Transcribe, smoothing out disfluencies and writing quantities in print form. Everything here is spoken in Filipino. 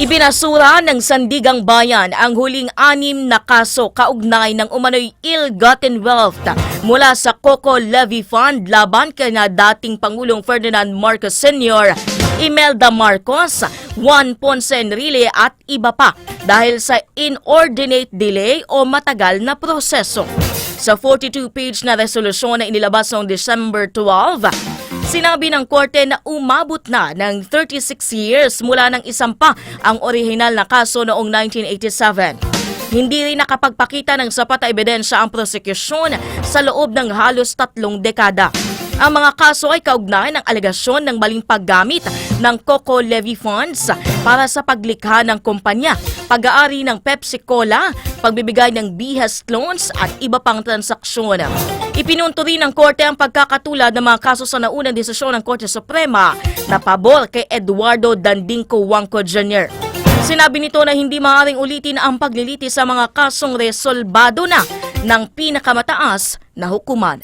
Ibinasura ng Sandigang Bayan ang huling 6 na kaso kaugnay ng umano'y ill-gotten wealth mula sa Coco Levy Fund laban kay na dating Pangulong Ferdinand Marcos Sr., Imelda Marcos, Juan Ponce Enrile at iba pa dahil sa inordinate delay o matagal na proseso. Sa 42-page na resolusyon na inilabas noong December 12, sinabi ng korte na umabot na ng 36 years mula nang isampa ang orihinal na kaso noong 1987. Hindi rin nakapagpakita ng sapat na ebidensya ang prosekusyon sa loob ng halos 3 dekada. Ang mga kaso ay kaugnay ng alegasyon ng maling paggamit ng Coco Levy Funds para sa paglikha ng kumpanya, pag-aari ng Pepsi Cola, pagbibigay ng BHS loans at iba pang transaksyon. Ipinunto rin ng korte ang pagkakatulad ng mga kaso sa naunang desisyon ng Korte Suprema na pabor kay Eduardo Dandingco Wangco Jr. Sinabi nito na hindi maaaring ulitin ang paglilitis sa mga kasong resolbado na ng pinakamataas na hukuman.